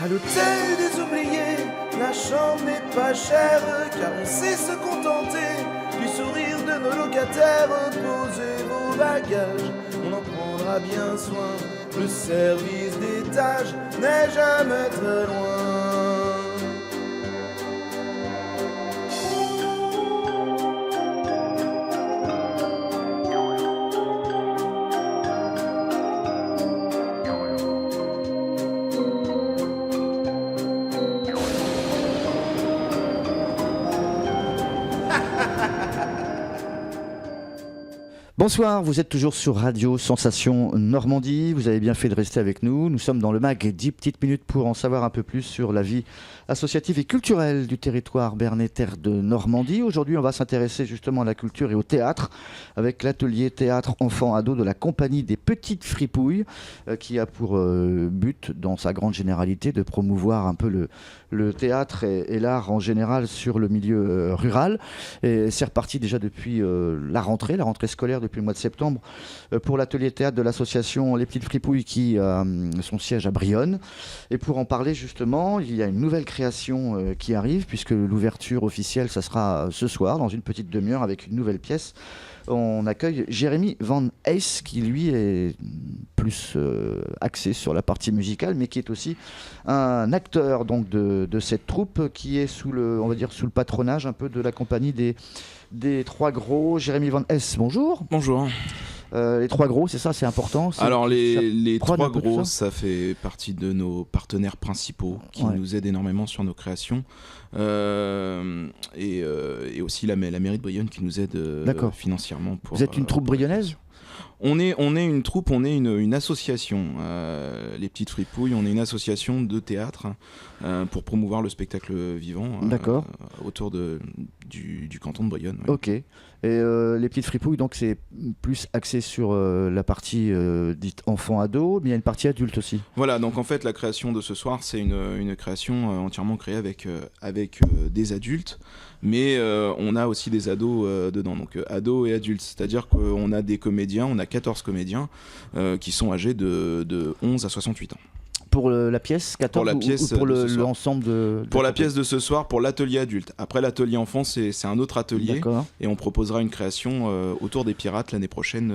À l'hôtel des oubliés, la chambre n'est pas chère, car on sait se contenter du sourire de nos locataires. Posez vos bagages, on en prendra bien soin. Le service d'étage n'est jamais très loin. Bonsoir, vous êtes toujours sur Radio Sensation Normandie, vous avez bien fait de rester avec nous. Nous sommes dans le MAG 10 petites minutes pour en savoir un peu plus sur la vie associative et culturelle du territoire Bernais Terre de Normandie. Aujourd'hui, on va s'intéresser justement à la culture et au théâtre avec l'atelier théâtre enfants-ados de la compagnie des Petites Fripouilles qui a pour but, dans sa grande généralité, de promouvoir un peu le théâtre et l'art en général sur le milieu rural. Et c'est reparti déjà depuis la rentrée scolaire depuis le mois de septembre pour l'atelier théâtre de l'association Les Petites Fripouilles qui a son siège à Brionne. Et pour en parler justement, il y a une nouvelle création qui arrive puisque l'ouverture officielle, ça sera ce soir dans une petite demi-heure avec une nouvelle pièce. On accueille Jérémy Van Hees qui lui est plus axé sur la partie musicale mais qui est aussi un acteur donc de cette troupe qui est sous le patronage un peu de la compagnie des Trois Gros. Jérémy Van Hees, bonjour. Bonjour. Les Trois Gros, c'est ça, c'est important. Alors les Trois Gros, ça fait partie de nos partenaires principaux qui nous aident énormément sur nos créations. Et aussi la mairie de Brionne qui nous aide financièrement. Vous êtes une troupe brionnaise ? On est une troupe, on est une association. Les Petites Fripouilles, on est une association de théâtre pour promouvoir le spectacle vivant autour du canton de Brionne. Ouais. Ok. Et les Petites Fripouilles, donc c'est plus axé sur la partie dite enfant-ado, mais il y a une partie adulte aussi. Voilà, donc en fait la création de ce soir, c'est une création entièrement créée avec des adultes, mais on a aussi des ados dedans, donc ados et adultes, c'est-à-dire qu'on a des comédiens, on a 14 comédiens qui sont âgés de 11 à 68 ans. Pour la pièce 14 pour la pièce ou pour l'ensemble de pour la pièce de ce soir, pour l'atelier adulte. Après l'atelier enfant, c'est un autre atelier. D'accord. Et on proposera une création autour des pirates l'année prochaine,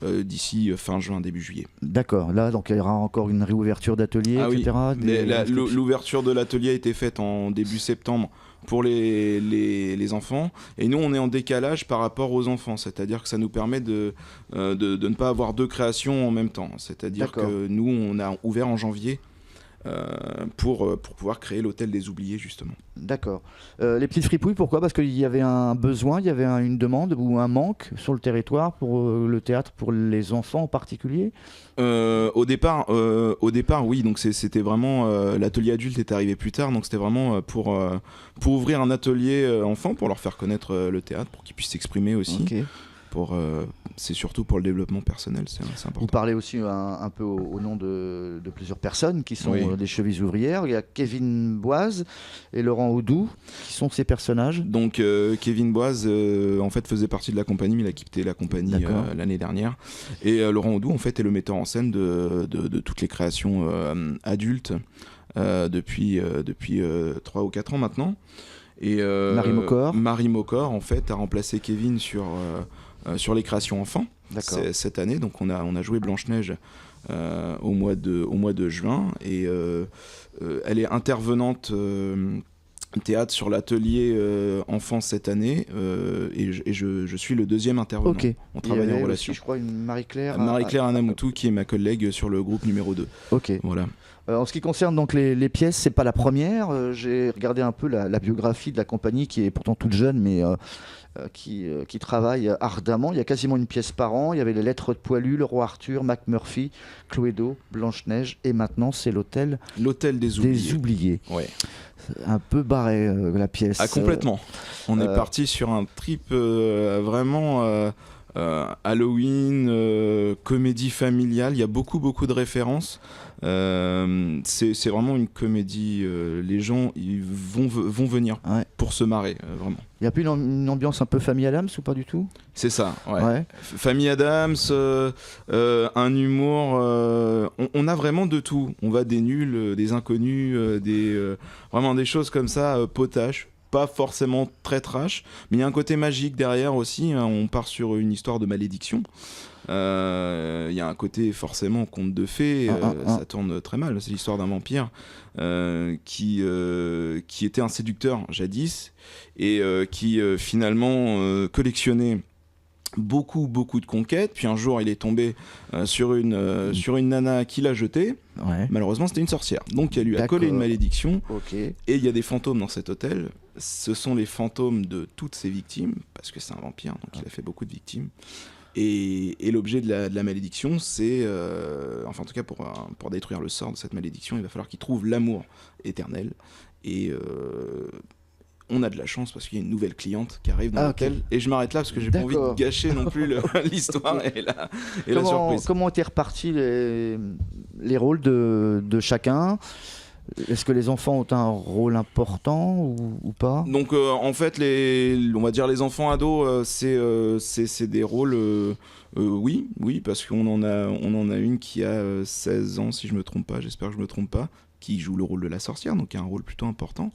d'ici fin juin, début juillet. D'accord. Là, donc il y aura encore une réouverture d'atelier, etc. Oui. L'ouverture de l'atelier a été faite en début septembre pour les enfants, et nous on est en décalage par rapport aux enfants, c'est-à-dire que ça nous permet de ne pas avoir deux créations en même temps, c'est-à-dire que nous on a ouvert en janvier pour pouvoir créer l'hôtel des oubliés justement. D'accord. Les Petites Fripouilles, pourquoi ? Parce qu'il y avait un besoin, il y avait une demande ou un manque sur le territoire pour le théâtre pour les enfants en particulier ? Au départ, oui. Donc c'était vraiment l'atelier adulte est arrivé plus tard. Donc c'était vraiment pour ouvrir un atelier enfant, pour leur faire connaître le théâtre, pour qu'ils puissent s'exprimer aussi. Okay. C'est surtout pour le développement personnel, c'est important. Vous parlez aussi un peu au nom de plusieurs personnes qui sont des chevilles ouvrières. Il y a Kevin Boise et Laurent Audou qui sont ces personnages. Donc Kevin Boise en fait faisait partie de la compagnie, mais il a quitté la compagnie l'année dernière. Et Laurent Audou en fait est le metteur en scène de toutes les créations adultes depuis 3 ou 4 ans maintenant. Et Marie Mocor en fait a remplacé Kevin sur les créations enfants cette année. Donc on a joué Blanche-Neige au mois de juin, et elle est intervenante théâtre sur l'atelier enfants cette année, et je suis le deuxième intervenant. Okay. On travaille en relation. Aussi, je crois, une Marie-Claire Anamoutou qui est ma collègue sur le groupe numéro 2. Ok. Voilà. En ce qui concerne donc les pièces, c'est pas la première. J'ai regardé un peu la biographie de la compagnie qui est pourtant toute jeune, mais qui travaille ardemment. Il y a quasiment une pièce par an. Il y avait les Lettres de Poilu, Le Roi Arthur, McMurphy, Cluedo, Blanche-Neige, et maintenant c'est l'hôtel des oubliés. Ouais. Un peu barré la pièce. Ah, complètement. On est parti sur un trip vraiment Halloween, comédie familiale, il y a beaucoup de références. C'est vraiment une comédie, les gens ils vont venir pour se marrer, vraiment. Il n'y a plus une ambiance un peu Famille Adams ou pas du tout ? C'est ça, ouais. Famille Adams, un humour, on a vraiment de tout. On va des nuls, des inconnus, vraiment des choses comme ça, potaches. Pas forcément très trash, mais il y a un côté magique derrière aussi, hein. On part sur une histoire de malédiction. Il y a un côté forcément conte de fées, ça tourne très mal. C'est l'histoire d'un vampire qui était un séducteur jadis et qui finalement collectionnait beaucoup de conquêtes, puis un jour il est tombé sur une nana qui l'a jeté. Malheureusement c'était une sorcière, donc elle lui a collé une malédiction. Et il y a des fantômes dans cet hôtel, ce sont les fantômes de toutes ses victimes, parce que c'est un vampire, donc il a fait beaucoup de victimes. Et l'objet de la malédiction, c'est, enfin en tout cas pour détruire le sort de cette malédiction, il va falloir qu'il trouve l'amour éternel. Et on a de la chance parce qu'il y a une nouvelle cliente qui arrive dans l'hôtel. Et je m'arrête là parce que j'ai pas envie de gâcher non plus l'histoire et la surprise. Comment ont été repartis les rôles de chacun ? Est-ce que les enfants ont un rôle important ou pas ? Donc en fait, on va dire les enfants ados, c'est des rôles... oui, parce qu'on en a une qui a 16 ans, si je me trompe pas, j'espère que je me trompe pas, qui joue le rôle de la sorcière, donc qui a un rôle plutôt important.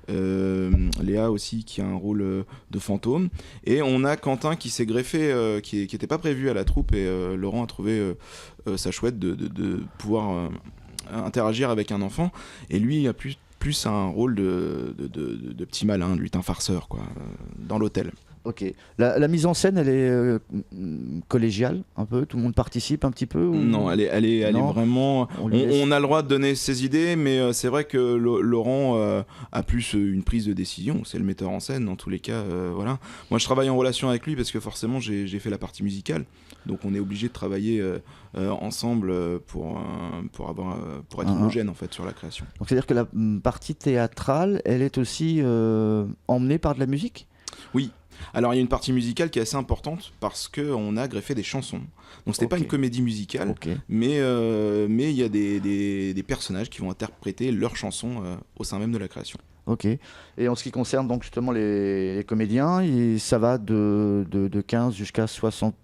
Léa aussi qui a un rôle de fantôme, et on a Quentin qui s'est greffé, qui n'était pas prévu à la troupe, et Laurent a trouvé ça chouette de pouvoir interagir avec un enfant, et lui il a plus un rôle de petit malin, de lutin farceur quoi, dans l'hôtel. Ok. La mise en scène, elle est collégiale un peu. Tout le monde participe un petit peu ou... Non, elle est vraiment. On a le droit de donner ses idées, mais c'est vrai que Laurent a plus une prise de décision. C'est le metteur en scène dans tous les cas. Voilà. Moi, je travaille en relation avec lui parce que forcément, j'ai fait la partie musicale. Donc, on est obligé de travailler ensemble pour être homogène en fait sur la création. Donc, c'est-à-dire que la partie théâtrale, elle est aussi emmenée par de la musique ? Oui. Alors il y a une partie musicale qui est assez importante parce qu'on a greffé des chansons. Donc c'était pas une comédie musicale, mais il y a des personnages qui vont interpréter leurs chansons au sein même de la création. Ok. Et en ce qui concerne donc justement les comédiens, ça va de 15 jusqu'à 60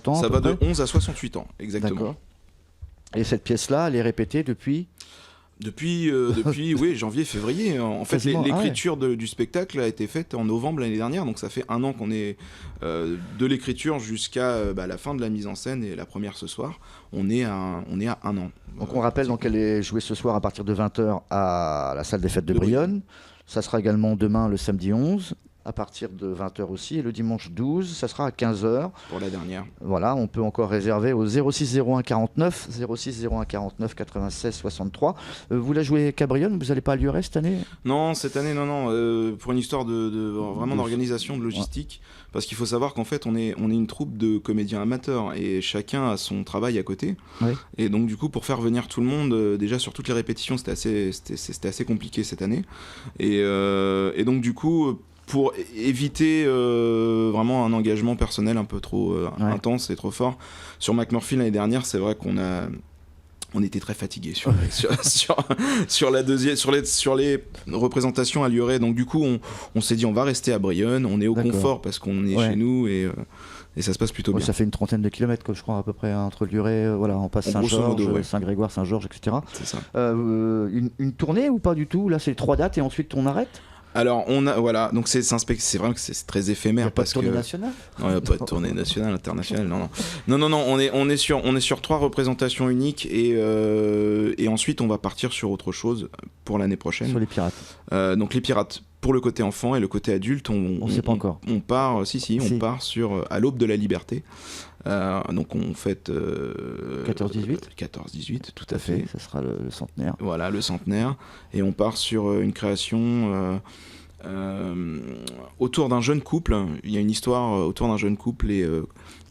ans. Ça va de 11 à 68 ans, exactement. D'accord. Et cette pièce-là, elle est répétée depuis oui, janvier, février. En fait, l'écriture du spectacle a été faite en novembre l'année dernière, donc ça fait un an qu'on est de l'écriture jusqu'à la fin de la mise en scène et la première ce soir. On est à un an. Donc on rappelle qu'elle est jouée ce soir à partir de 20h à la salle des fêtes de Brionne. Ça sera également demain le samedi 11. À partir de 20h aussi, et le dimanche 12, ça sera à 15h. Pour la dernière. Voilà, on peut encore réserver au 06 01 49 06 01 49 96 63. Vous la jouez qu'à Brionne, vous n'allez pas à Lieuret cette année ? Non, cette année, non. Pour une histoire vraiment d'organisation, de logistique. Parce qu'il faut savoir qu'en fait, on est une troupe de comédiens amateurs et chacun a son travail à côté. Oui. Et donc, du coup, pour faire venir tout le monde, déjà sur toutes les répétitions, c'était assez compliqué cette année. Et donc, du coup, pour éviter vraiment un engagement personnel un peu trop intense et trop fort. Sur McMurphy l'année dernière, c'est vrai on était très fatigués sur les représentations à Lieuret. Donc du coup, on s'est dit on va rester à Brionne, on est au confort parce qu'on est chez nous et ça se passe plutôt bien. Ça fait une trentaine de kilomètres, je crois, à peu près, entre Lieuret, on passe Saint-Georges, Saint-Grégoire, Saint-Georges, etc. C'est ça. Une tournée ou pas du tout ? Là, c'est 3 dates et ensuite on arrête ? Alors, donc c'est vrai que c'est très éphémère. Il n'y a pas de tournée nationale ? Non, il n'y a pas de tournée nationale, internationale, non, on est sur 3 représentations uniques et ensuite on va partir sur autre chose pour l'année prochaine. Sur les pirates. Donc les pirates pour le côté enfant et le côté adulte, on ne sait pas encore. On part, on part sur À l'aube de la liberté. Donc on fête 14-18, tout à fait. Ça sera le centenaire. Voilà, le centenaire. Et on part sur une création autour d'un jeune couple. Il y a une histoire autour d'un jeune couple et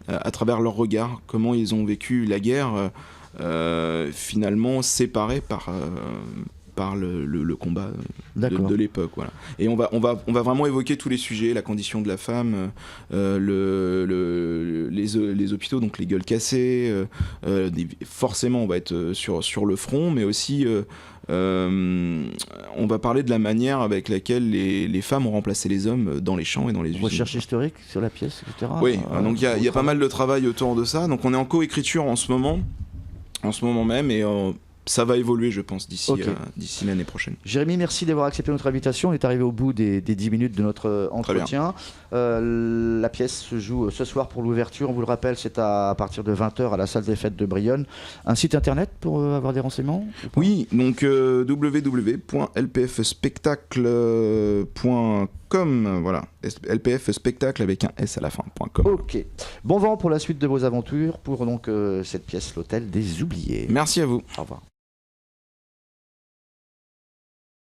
à travers leur regard, comment ils ont vécu la guerre, finalement séparés par le combat de l'époque, voilà. Et on va vraiment évoquer tous les sujets, la condition de la femme, les les hôpitaux, donc les gueules cassées, forcément on va être sur le front, mais aussi on va parler de la manière avec laquelle les femmes ont remplacé les hommes dans les champs et dans les usines. Recherche historique sur la pièce, etc. Oui, donc il y a pas mal de travail autour de ça, donc on est en coécriture en ce moment même, et ça va évoluer, je pense, d'ici l'année prochaine. Jérémy, merci d'avoir accepté notre invitation. On est arrivé au bout des 10 minutes de notre entretien. La pièce se joue ce soir pour l'ouverture. On vous le rappelle, c'est à partir de 20h à la salle des fêtes de Brionne. Un site internet pour avoir des renseignements ? Oui, donc www.lpfspectacle.com, voilà, LPF spectacle avec un S à la fin.com. Ok. Bon vent pour la suite de vos aventures pour donc cette pièce, l'Hôtel des Oubliés. Merci à vous. Au revoir.